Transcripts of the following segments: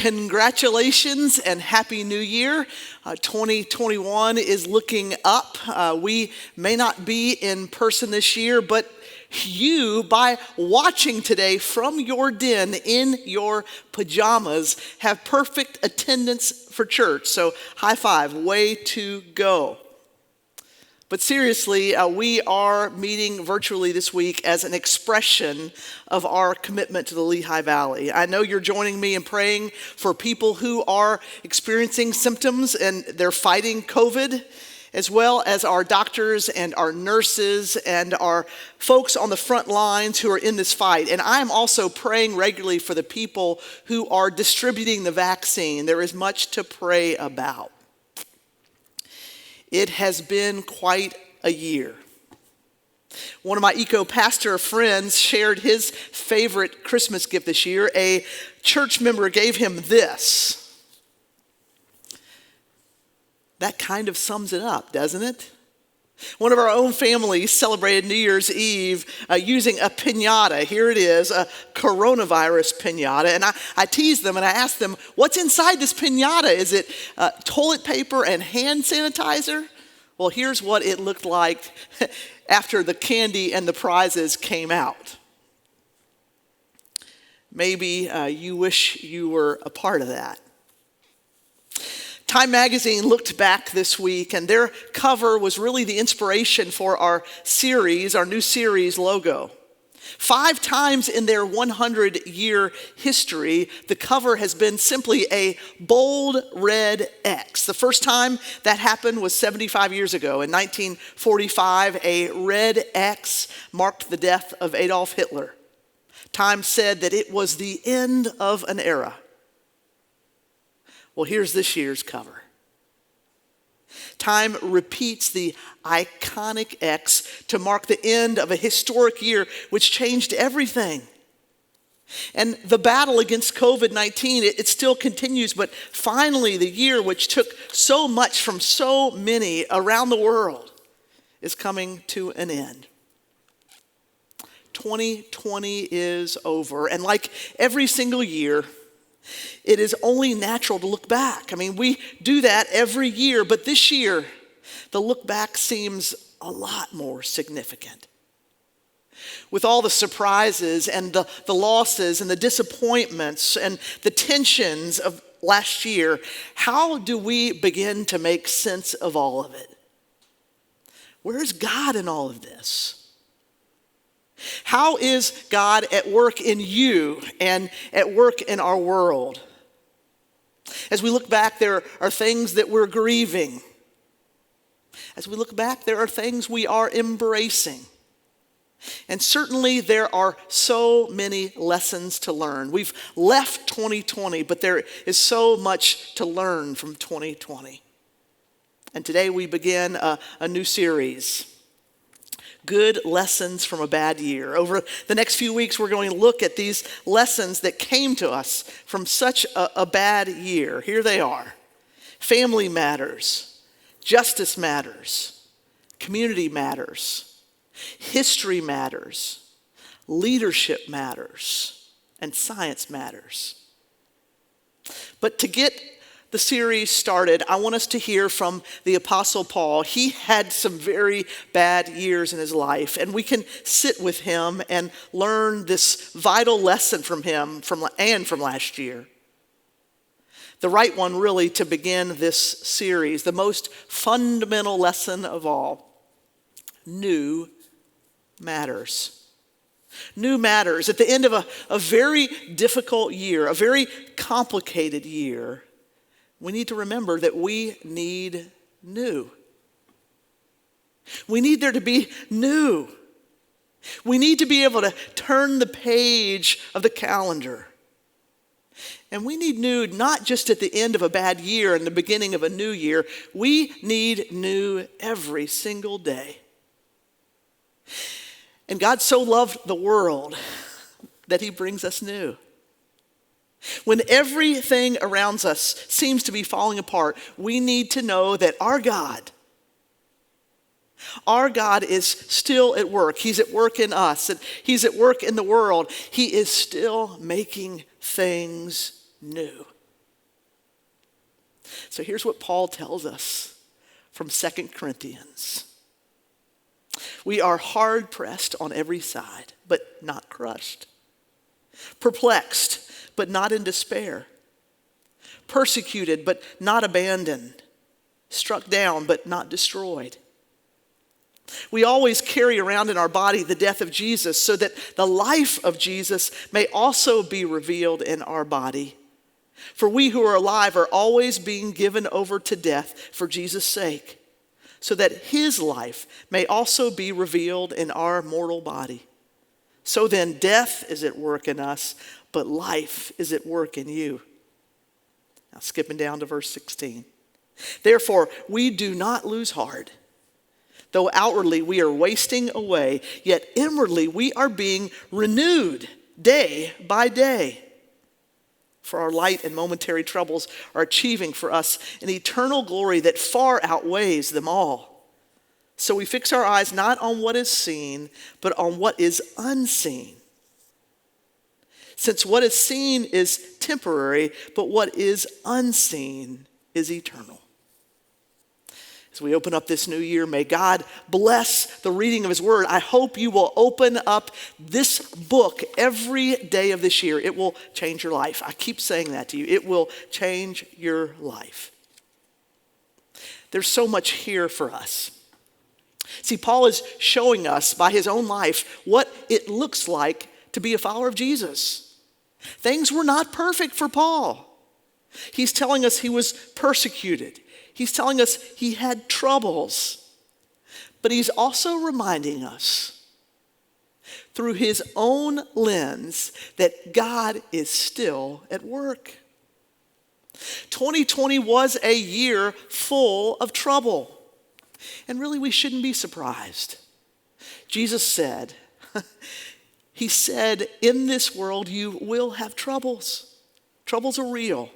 Congratulations and Happy New Year. 2021 is looking up. We may not be in person this year, but you, by watching today from your den in your pajamas, have perfect attendance for church. So high five, way to go. But seriously, we are meeting virtually this week as an expression of our commitment to the Lehigh Valley. I know you're joining me in praying for people who are experiencing symptoms and they're fighting COVID, as well as our doctors and our nurses and our folks on the front lines who are in this fight. And I'm also praying regularly for the people who are distributing the vaccine. There is much to pray about. It has been quite a year. One of my eco-pastor friends shared his favorite Christmas gift this year. A church member gave him this. That kind of sums it up, doesn't it? One of our own families celebrated New Year's Eve using a piñata. Here it is, a coronavirus piñata. And I teased them and I asked them, what's inside this piñata? Is it toilet paper and hand sanitizer? Well, here's what it looked like after the candy and the prizes came out. Maybe you wish you were a part of that. Time magazine looked back this week, and their cover was really the inspiration for our series, our new series logo. 5 times in their 100-year history, the cover has been simply a bold red X. The first time that happened was 75 years ago. In 1945, a red X marked the death of Adolf Hitler. Time said that it was the end of an era. Well, here's this year's cover. Time repeats the iconic X to mark the end of a historic year which changed everything. And the battle against COVID-19, it still continues, but finally the year which took so much from so many around the world is coming to an end. 2020 is over, and like every single year, it is only natural to look back. I mean, we do that every year, but this year, the look back seems a lot more significant. With all the surprises and the losses and the disappointments and the tensions of last year, how do we begin to make sense of all of it? Where's God in all of this? How is God at work in you and at work in our world? As we look back, there are things that we're grieving. As we look back, there are things we are embracing. And certainly there are so many lessons to learn. We've left 2020, but there is so much to learn from 2020. And today we begin a new series. Good lessons from a bad year. Over the next few weeks, we're going to look at these lessons that came to us from such a bad year. Here they are. Family matters. Justice matters. Community matters. History matters. Leadership matters. And science matters. But to get the series started, I want us to hear from the Apostle Paul. He had some very bad years in his life, and we can sit with him and learn this vital lesson from him from last year. The right one, really, to begin this series, the most fundamental lesson of all. New matters. New matters. At the end of a very difficult year, a very complicated year, we need to remember that we need new. We need there to be new. We need to be able to turn the page of the calendar. And we need new not just at the end of a bad year and the beginning of a new year. We need new every single day. And God so loved the world that he brings us new. When everything around us seems to be falling apart, we need to know that our God is still at work. He's at work in us, and he's at work in the world. He is still making things new. So here's what Paul tells us from 2 Corinthians. We are hard pressed on every side, but not crushed. Perplexed, but not in despair. Persecuted, but not abandoned. Struck down, but not destroyed. We always carry around in our body the death of Jesus so that the life of Jesus may also be revealed in our body. For we who are alive are always being given over to death for Jesus' sake, so that his life may also be revealed in our mortal body. So then death is at work in us, but life is at work in you. Now skipping down to verse 16. Therefore, we do not lose heart. Though outwardly we are wasting away, yet inwardly we are being renewed day by day. For our light and momentary troubles are achieving for us an eternal glory that far outweighs them all. So we fix our eyes not on what is seen, but on what is unseen. Since what is seen is temporary, but what is unseen is eternal. As we open up this new year, may God bless the reading of his word. I hope you will open up this book every day of this year. It will change your life. I keep saying that to you. It will change your life. There's so much here for us. See, Paul is showing us by his own life what it looks like to be a follower of Jesus. Things were not perfect for Paul. He's telling us he was persecuted. He's telling us he had troubles. But he's also reminding us through his own lens that God is still at work. 2020 was a year full of trouble. And really, we shouldn't be surprised. Jesus said, he said, in this world you will have troubles. Troubles are real.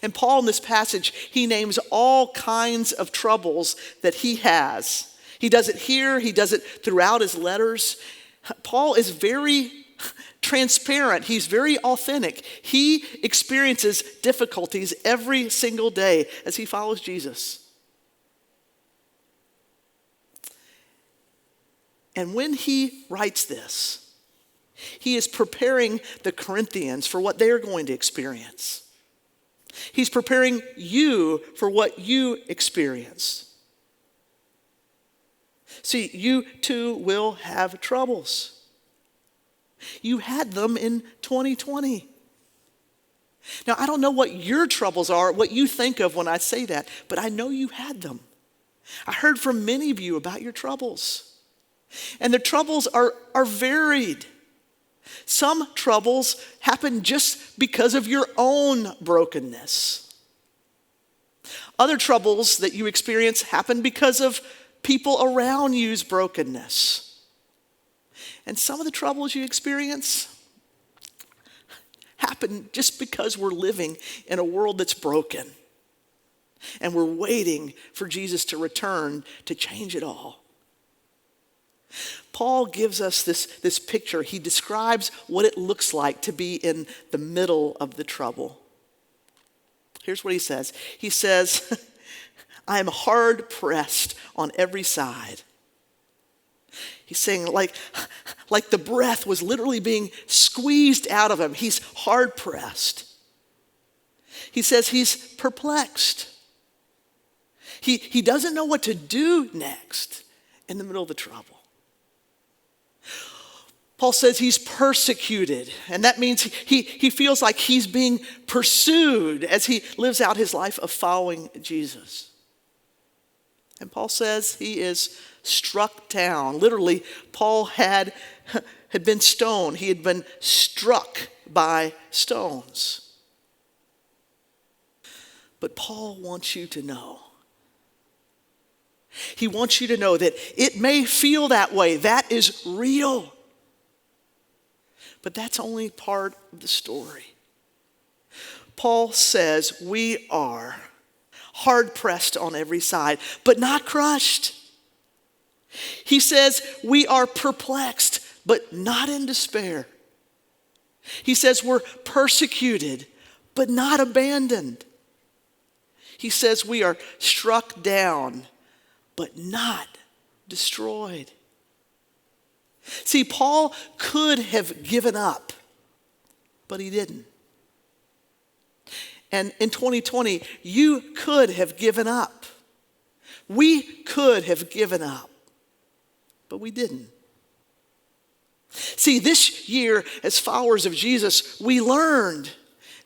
And Paul in this passage, he names all kinds of troubles that he has. He does it here, he does it throughout his letters. Paul is very transparent, he's very authentic. He experiences difficulties every single day as he follows Jesus. And when he writes this, he is preparing the Corinthians for what they are going to experience. He's preparing you for what you experience. See, you too will have troubles. You had them in 2020. Now, I don't know what your troubles are, what you think of when I say that, but I know you had them. I heard from many of you about your troubles. And the troubles are varied. Some troubles happen just because of your own brokenness. Other troubles that you experience happen because of people around you's brokenness. And some of the troubles you experience happen just because we're living in a world that's broken. And we're waiting for Jesus to return to change it all. Paul gives us this picture. He describes what it looks like to be in the middle of the trouble. Here's what he says. He says, I am hard pressed on every side. He's saying like the breath was literally being squeezed out of him. He's hard pressed. He says he's perplexed. He doesn't know what to do next in the middle of the trouble. Paul says he's persecuted, and that means he feels like he's being pursued as he lives out his life of following Jesus. And Paul says he is struck down. Literally, Paul had been stoned. He had been struck by stones. But Paul wants you to know. He wants you to know that it may feel that way. That is real. But that's only part of the story. Paul says we are hard pressed on every side, but not crushed. He says we are perplexed, but not in despair. He says we're persecuted, but not abandoned. He says we are struck down, but not destroyed. See, Paul could have given up, but he didn't. And in 2020, you could have given up. We could have given up, but we didn't. See, this year, as followers of Jesus, we learned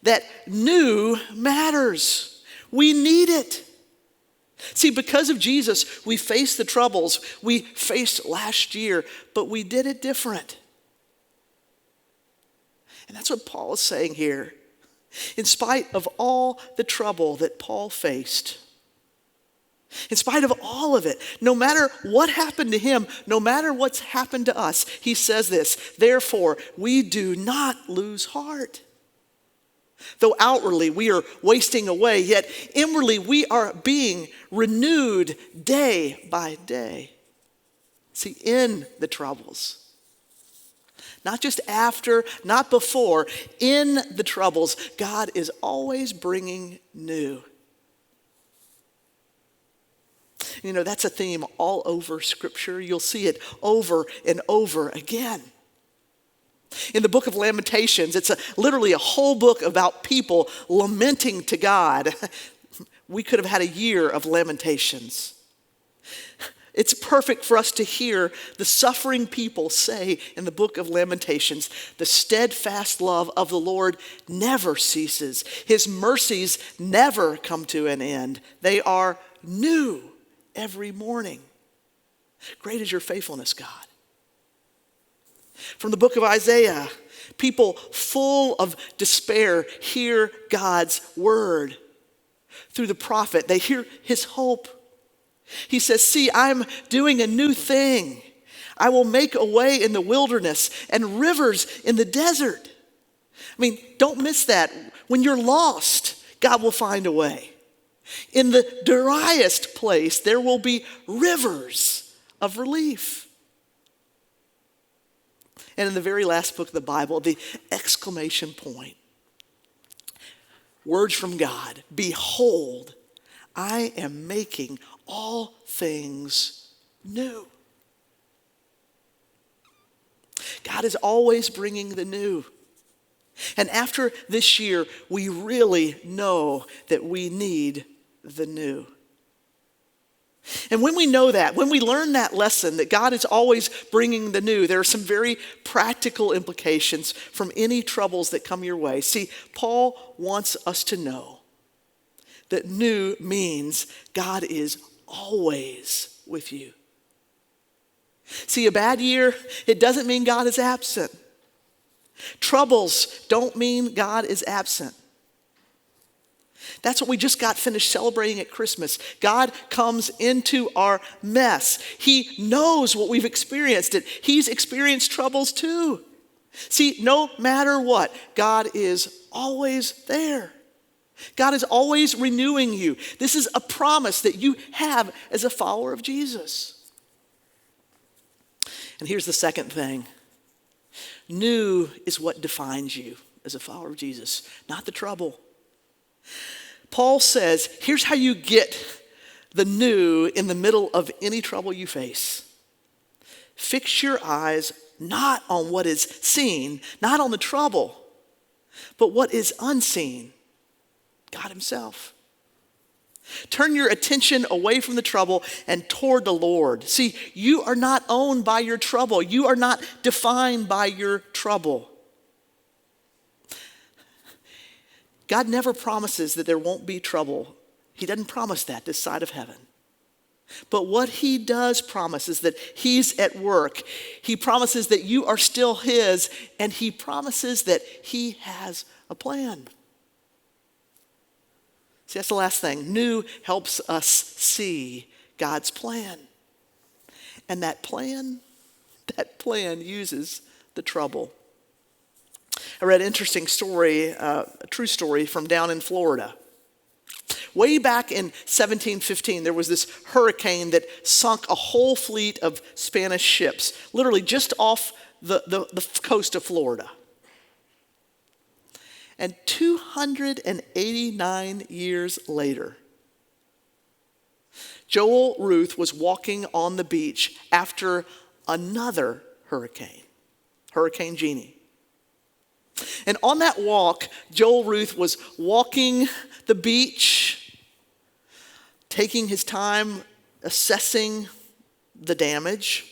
that new matters. We need it. See, because of Jesus, we faced the troubles we faced last year, but we did it different. And that's what Paul is saying here. In spite of all the trouble that Paul faced, in spite of all of it, no matter what happened to him, no matter what's happened to us, he says this, therefore, we do not lose heart. Though outwardly we are wasting away, yet inwardly we are being renewed day by day. See, in the troubles. Not just after, not before, in the troubles, God is always bringing new. You know, that's a theme all over Scripture. You'll see it over and over again. In the book of Lamentations, it's literally a whole book about people lamenting to God. We could have had a year of lamentations. It's perfect for us to hear the suffering people say in the book of Lamentations, the steadfast love of the Lord never ceases. His mercies never come to an end. They are new every morning. Great is your faithfulness, God. From the book of Isaiah, people full of despair hear God's word. Through the prophet, they hear his hope. He says, see, I'm doing a new thing. I will make a way in the wilderness and rivers in the desert. I mean, don't miss that. When you're lost, God will find a way. In the driest place, there will be rivers of relief. And in the very last book of the Bible, the exclamation point. Words from God. Behold, I am making all things new. God is always bringing the new. And after this year, we really know that we need the new. And when we know that, when we learn that lesson that God is always bringing the new, there are some very practical implications from any troubles that come your way. See, Paul wants us to know that new means God is always with you. See, a bad year, it doesn't mean God is absent. Troubles don't mean God is absent. That's what we just got finished celebrating at Christmas. God comes into our mess. He knows what we've experienced. He's experienced troubles too. See, no matter what, God is always there. God is always renewing you. This is a promise that you have as a follower of Jesus. And here's the second thing. New is what defines you as a follower of Jesus, not the trouble. Paul says, here's how you get the new in the middle of any trouble you face. Fix your eyes not on what is seen, not on the trouble, but what is unseen, God himself. Turn your attention away from the trouble and toward the Lord. See, you are not owned by your trouble. You are not defined by your trouble. God never promises that there won't be trouble. He doesn't promise that this side of heaven. But what he does promise is that he's at work. He promises that you are still his, and he promises that he has a plan. See, that's the last thing. New helps us see God's plan. And that plan uses the trouble. I read an interesting story, a true story from down in Florida. Way back in 1715, there was this hurricane that sunk a whole fleet of Spanish ships, literally just off the coast of Florida. And 289 years later, Joel Ruth was walking on the beach after another hurricane, Hurricane Jeannie. And on that walk, Joel Ruth was walking the beach, taking his time assessing the damage.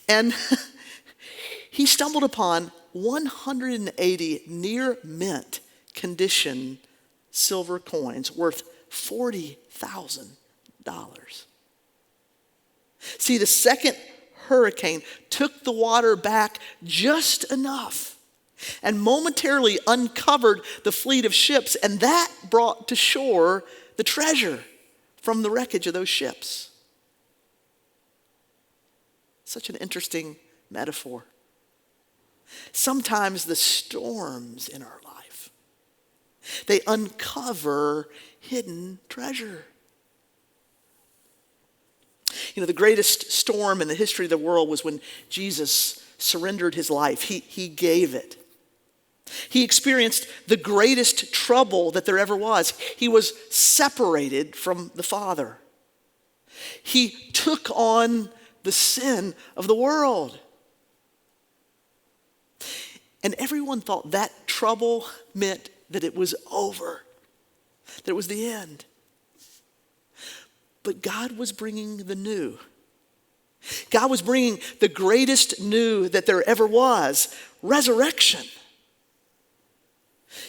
And he stumbled upon 180 near mint condition silver coins worth $40,000. See, the second hurricane took the water back just enough and momentarily uncovered the fleet of ships, and that brought to shore the treasure from the wreckage of those ships. Such an interesting metaphor. Sometimes the storms in our life, they uncover hidden treasure. You know, the greatest storm in the history of the world was when Jesus surrendered his life. He gave it. He experienced the greatest trouble that there ever was. He was separated from the Father. He took on the sin of the world. And everyone thought that trouble meant that it was over, that it was the end. But God was bringing the new. God was bringing the greatest new that there ever was, resurrection.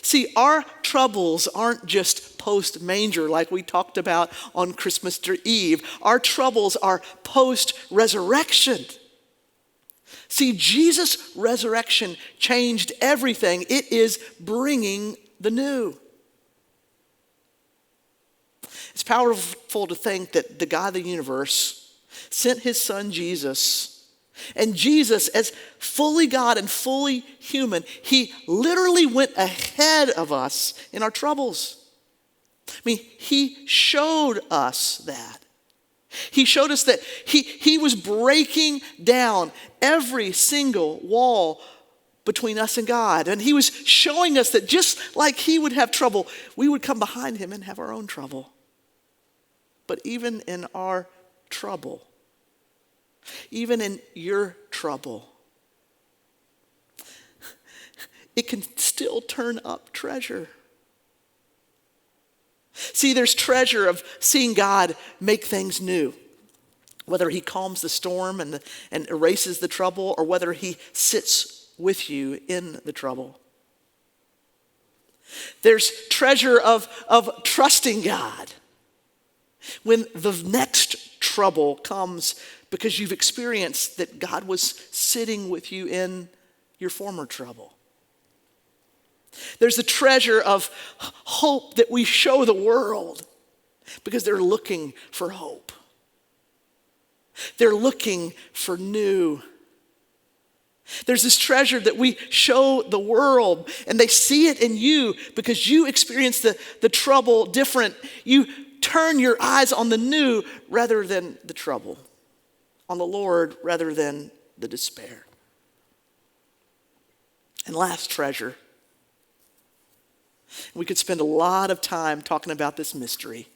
See, our troubles aren't just post-manger like we talked about on Christmas Eve. Our troubles are post-resurrection. See, Jesus' resurrection changed everything. It is bringing the new. It's powerful to think that the God of the universe sent his son Jesus. And Jesus, as fully God and fully human, he literally went ahead of us in our troubles. I mean, he showed us that. He showed us that he was breaking down every single wall between us and God. And he was showing us that just like he would have trouble, we would come behind him and have our own trouble. But even in our trouble, even in your trouble, it can still turn up treasure. See, there's treasure of seeing God make things new. Whether he calms the storm and erases the trouble, or whether he sits with you in the trouble. There's treasure of trusting God when the next trouble comes, because you've experienced that God was sitting with you in your former trouble. There's the treasure of hope that we show the world because they're looking for hope. They're looking for new. There's this treasure that we show the world, and they see it in you because you experience the trouble different. You turn your eyes on the new rather than the trouble, on the Lord rather than the despair. And last treasure. We could spend a lot of time talking about this mystery.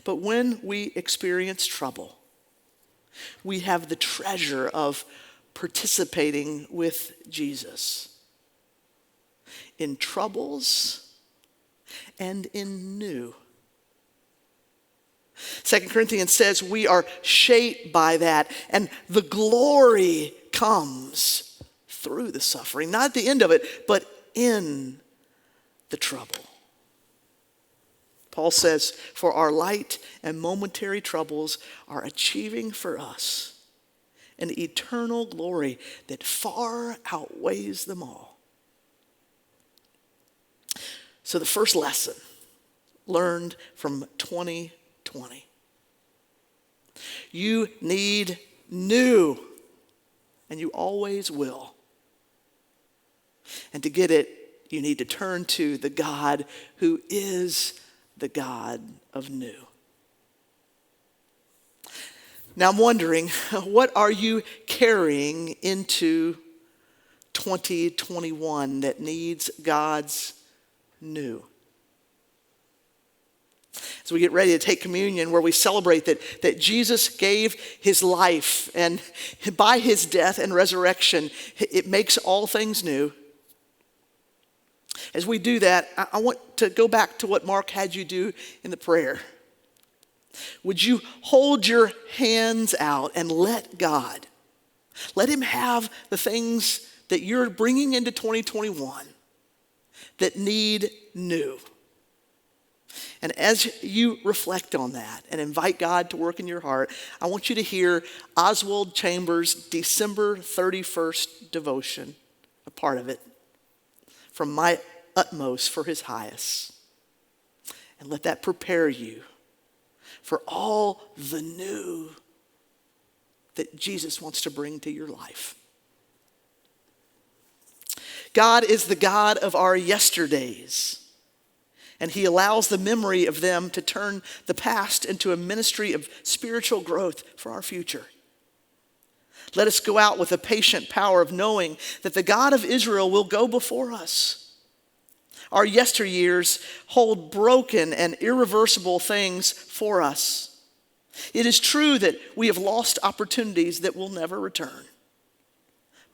But when we experience trouble, we have the treasure of participating with Jesus in troubles and in new. 2 Corinthians says we are shaped by that, and the glory comes through the suffering, not at the end of it, but in the trouble. Paul says, for our light and momentary troubles are achieving for us an eternal glory that far outweighs them all. So the first lesson learned from 2020. You need new, and you always will. And to get it, you need to turn to the God who is the God of new. Now I'm wondering, what are you carrying into 2021 that needs God's new? As we get ready to take communion, where we celebrate that Jesus gave his life, and by his death and resurrection, it makes all things new. As we do that, I want to go back to what Mark had you do in the prayer. Would you hold your hands out and let God, let him have the things that you're bringing into 2021 that need new. And as you reflect on that and invite God to work in your heart, I want you to hear Oswald Chambers' December 31st devotion, a part of it, from my utmost for his highest. And let that prepare you for all the new that Jesus wants to bring to your life. God is the God of our yesterdays, and he allows the memory of them to turn the past into a ministry of spiritual growth for our future. Let us go out with a patient power of knowing that the God of Israel will go before us. Our yesteryears hold broken and irreversible things for us. It is true that we have lost opportunities that will never return.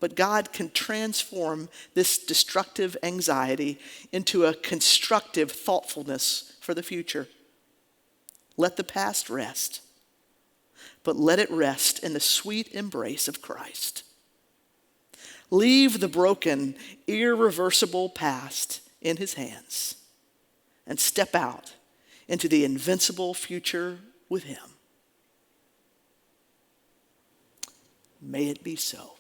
But God can transform this destructive anxiety into a constructive thoughtfulness for the future. Let the past rest, but let it rest in the sweet embrace of Christ. Leave the broken, irreversible past in his hands and step out into the invincible future with him. May it be so.